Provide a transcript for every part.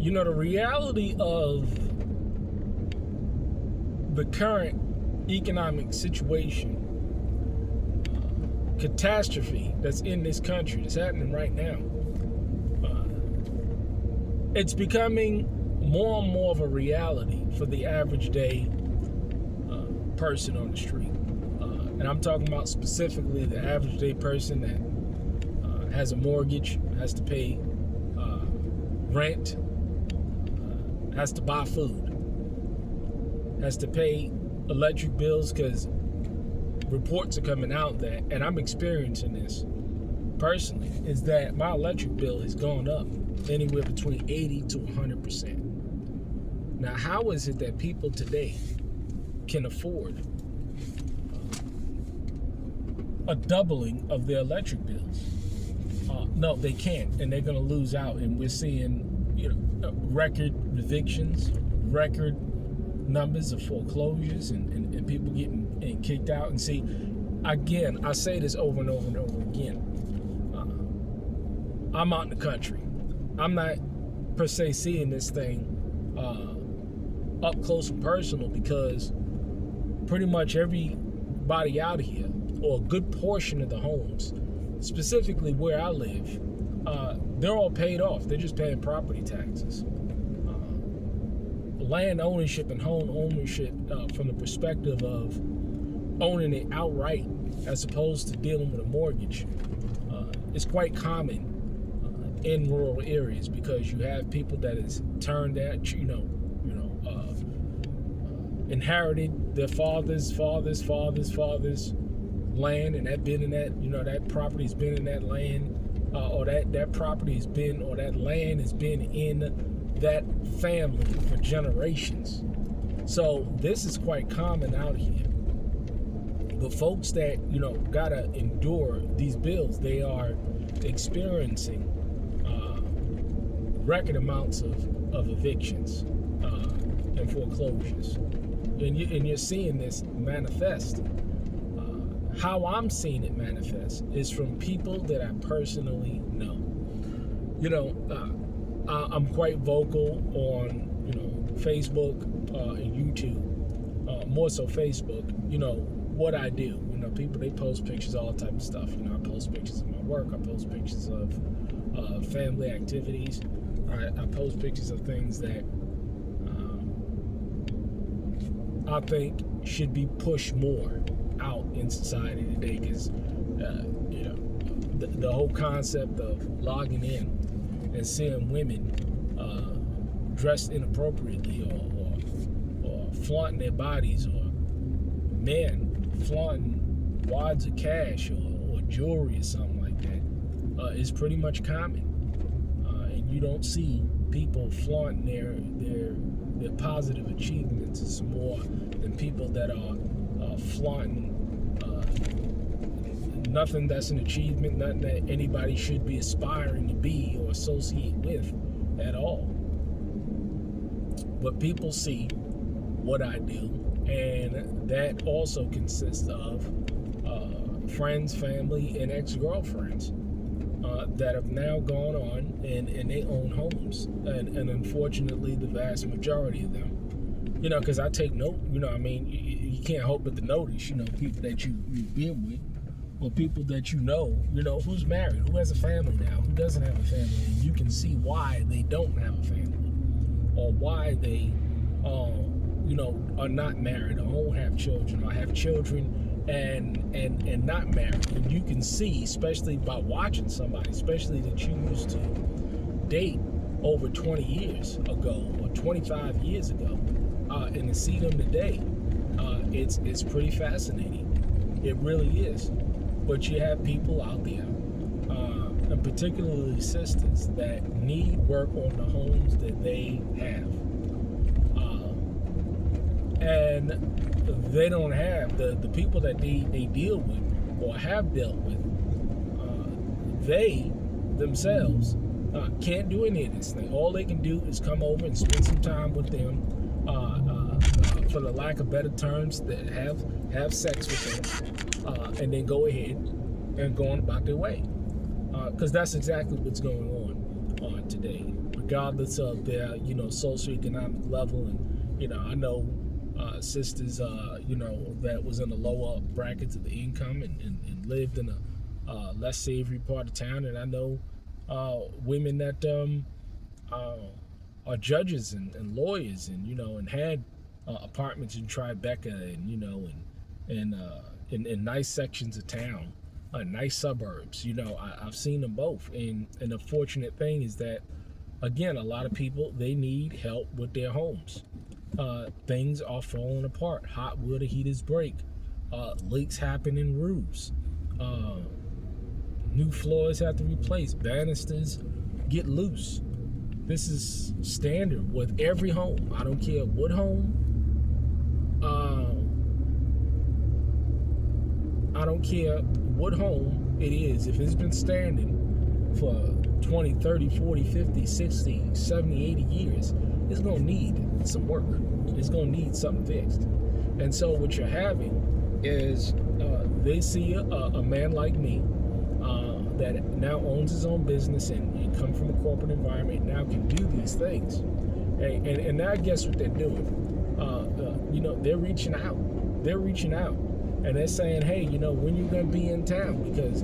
The reality of the current economic situation, catastrophe that's in this country, that's happening right now, it's becoming more and more of a reality for the average day person on the street. And I'm talking about specifically the average day person that has a mortgage, has to pay rent, has to buy food, has to pay electric bills, because reports are coming out that, and I'm experiencing this personally, is that my electric bill has gone up anywhere between 80 to 100%. Now, how is it that people today can afford a doubling of their electric bills? No, they can't, and they're going to lose out. And we're seeing, record evictions, record numbers of foreclosures, and people getting kicked out. And see, again, I say this over and over and over again. I'm out in the country. I'm not per se seeing this thing up close and personal, because pretty much everybody out here, or a good portion of the homes, specifically where I live, they're all paid off. They're just paying property taxes. Land ownership and home ownership, from the perspective of owning it outright as opposed to dealing with a mortgage, is quite common in rural areas, because you have people that is turned out, inherited their father's land, and that been in that, that property's been in that land, or that property has been, or that land has been in that family for generations. So this is quite common out here. But folks that, gotta endure these bills, they are experiencing record amounts of evictions and foreclosures. And you're seeing this manifest. How I'm seeing it manifest is from people that I personally know. I'm quite vocal on, Facebook and YouTube, more so Facebook, what I do. People, they post pictures, all type of stuff. I post pictures of my work. I post pictures of family activities. I post pictures of things that I think should be pushed more out in society today, because the whole concept of logging in and seeing women dressed inappropriately, or flaunting their bodies, or men flaunting wads of cash or jewelry or something like that, is pretty much common. And you don't see people flaunting their positive achievements. It's more than people that are flaunting nothing that's an achievement, nothing that anybody should be aspiring to be or associate with at all. But people see what I do, and that also consists of friends, family, and ex-girlfriends that have now gone on and they own homes, and unfortunately the vast majority of them, because I take note, you can't help but to notice, people that you've been with, or people that who's married, who has a family now, who doesn't have a family, and you can see why they don't have a family, or why they are not married, or don't have children, or have children and not married. And you can see, especially by watching somebody, especially that you used to date over 20 years ago or 25 years ago, and to see them today, it's pretty fascinating. It really is. But you have people out there, and particularly sisters, that need work on the homes that they have. And they don't have, the people that they deal with or have dealt with, they themselves can't do any of this thing. All they can do is come over and spend some time with them, for the lack of better terms, that have sex with them, and then go ahead and go on about their way. Because that's exactly what's going on. today, regardless of their, socioeconomic level. And, I know sisters, that was in the lower brackets of the income and lived in a less savory part of town. And I know women that are judges and lawyers and had apartments in Tribeca and in nice sections of town, nice suburbs. I've seen them both. And the fortunate thing is that, again, a lot of people, they need help with their homes. Things are falling apart. Hot water heaters break. Leaks happen in roofs. New floors have to replace. Banisters get loose. This is standard with every home. I don't care what home. I don't care what home it is. If it's been standing for 20, 30, 40, 50, 60, 70, 80 years, it's going to need some work. It's going to need something fixed. And so what you're having is they see a man like me that now owns his own business and come from a corporate environment, now can do these things. And now guess what they're doing? They're reaching out. They're reaching out. And they're saying, hey, when you going to be in town? Because,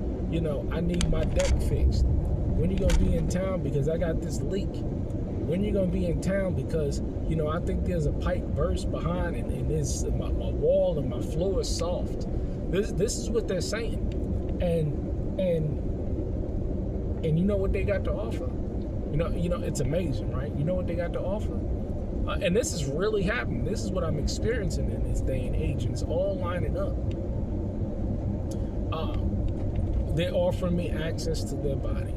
I need my deck fixed. When you going to be in town? Because I got this leak. When you going to be in town? Because, I think there's a pipe burst behind and there's my wall and my floor is soft. This is what they're saying. And you know what they got to offer? It's amazing, right? You know what they got to offer? And this is really happening. This is what I'm experiencing in this day and age, and it's all lining up. They're offering me access to their body.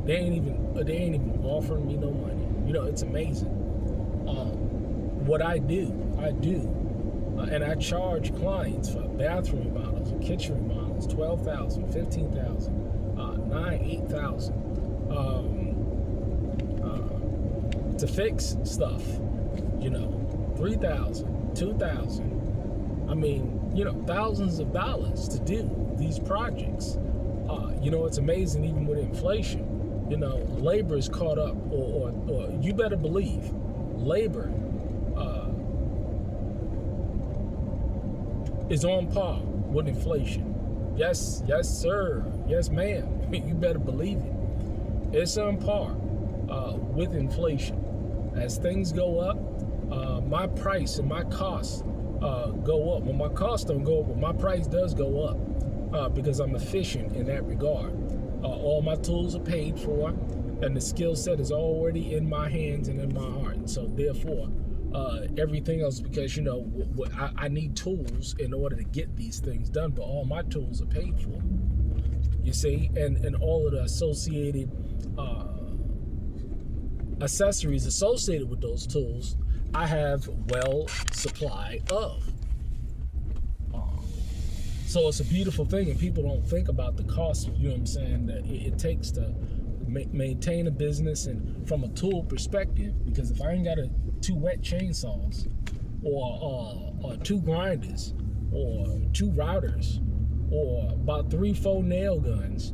They ain't even offering me no money. It's amazing. What I do, and I charge clients for bathroom remodels and kitchen remodels, $12,000, $15,000, $9,000, $8,000 to fix stuff. $3,000, $2,000. I mean, thousands of dollars to do these projects. It's amazing, even with inflation. Labor is caught up, or you better believe, labor is on par with inflation. Yes, sir. Yes, ma'am. You better believe it. It's on par with inflation. As things go up, my price and my costs go up. Well, my costs don't go up, but my price does go up because I'm efficient in that regard. All my tools are paid for, and the skill set is already in my hands and in my heart. So therefore, everything else, because I need tools in order to get these things done, but all my tools are paid for. You see, and all of the associated accessories associated with those tools, I have well supply of. So it's a beautiful thing, and people don't think about the cost, that it takes to maintain a business, and from a tool perspective, because if I ain't got two wet chainsaws or two grinders or two routers or about 3-4 nail guns,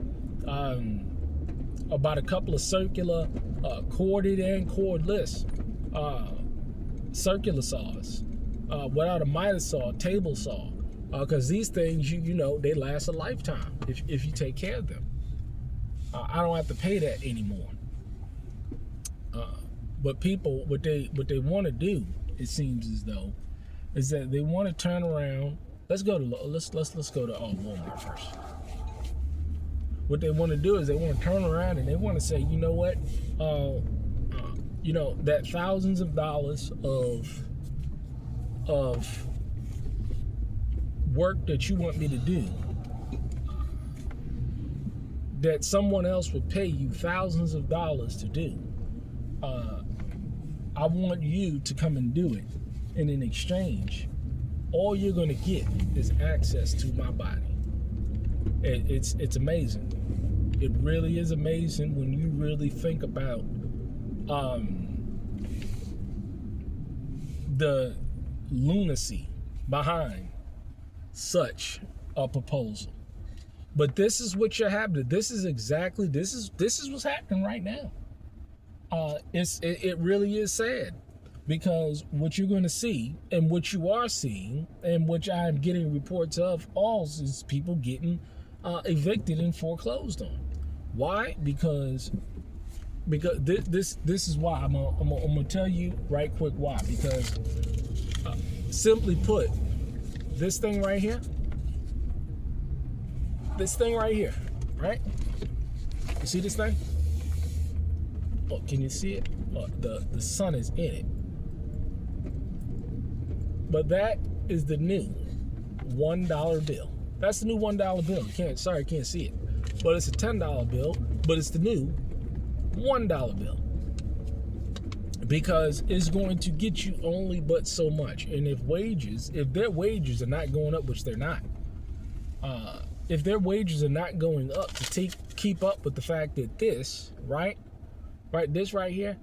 about a couple of circular corded and cordless circular saws, without a miter saw, table saw, because these things, they last a lifetime if you take care of them. I don't have to pay that anymore. But people, what they want to do, it seems as though, is that they want to turn around. Let's go to Walmart first. What they want to do is they want to turn around and they want to say, you know what, that thousands of dollars of work that you want me to do, that someone else would pay you thousands of dollars to do. I want you to come and do it. And in exchange, all you're going to get is access to my body. It's amazing. It really is amazing when you really think about the lunacy behind such a proposal. But this is what you're happening. This is what's happening right now. It really is sad, because what you're going to see and what you are seeing and which I'm getting reports of all is people getting evicted and foreclosed on. Why? Because this is why. I'm gonna tell you right quick why. Because simply put, this thing right here, right? You see this thing? Oh, can you see it? Oh, the sun is in it. But that is the new $1 bill. That's the new $1 bill. Can't see it. But it's a $10 bill, but it's the new $1 bill. Because it's going to get you only but so much. And if their wages are not going up, which they're not, if their wages are not going up to keep up with the fact that this, this right here,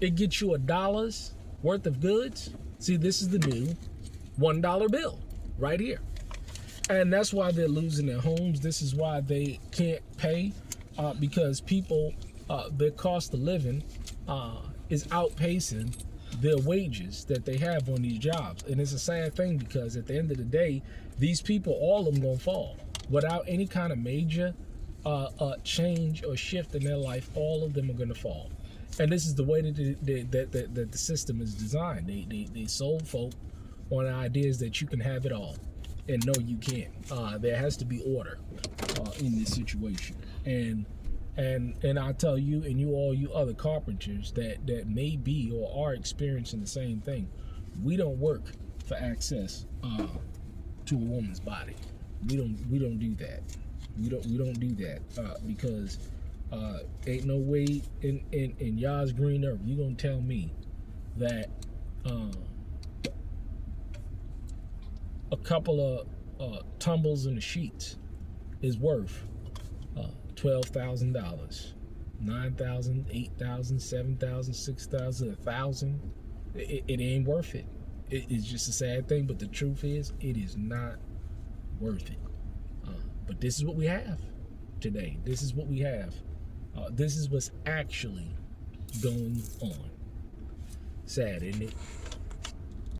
it gets you $1 worth of goods. See, this is the new $1 bill right here. And that's why they're losing their homes. This is why they can't pay, because people, their cost of living is outpacing their wages that they have on these jobs. And it's a sad thing, because at the end of the day, these people, all of them gonna fall without any kind of major change or shift in their life. All of them are gonna fall. And this is the way that the system is designed. They sold folk on ideas that you can have it all, and no, you can't. There has to be order in this situation. And I tell you, and all you other carpenters that may be or are experiencing the same thing, we don't work for access to a woman's body. We don't do that. We don't do that because ain't no way in y'all's green earth you gonna tell me that a couple of tumbles in the sheets is worth $12,000, $9,000, $8,000, $7,000, $6,000, $1,000. It ain't worth it. It's just a sad thing, but the truth is, it is not worth it. But this is what we have today. This is what we have. This is what's actually going on. Sad, isn't it?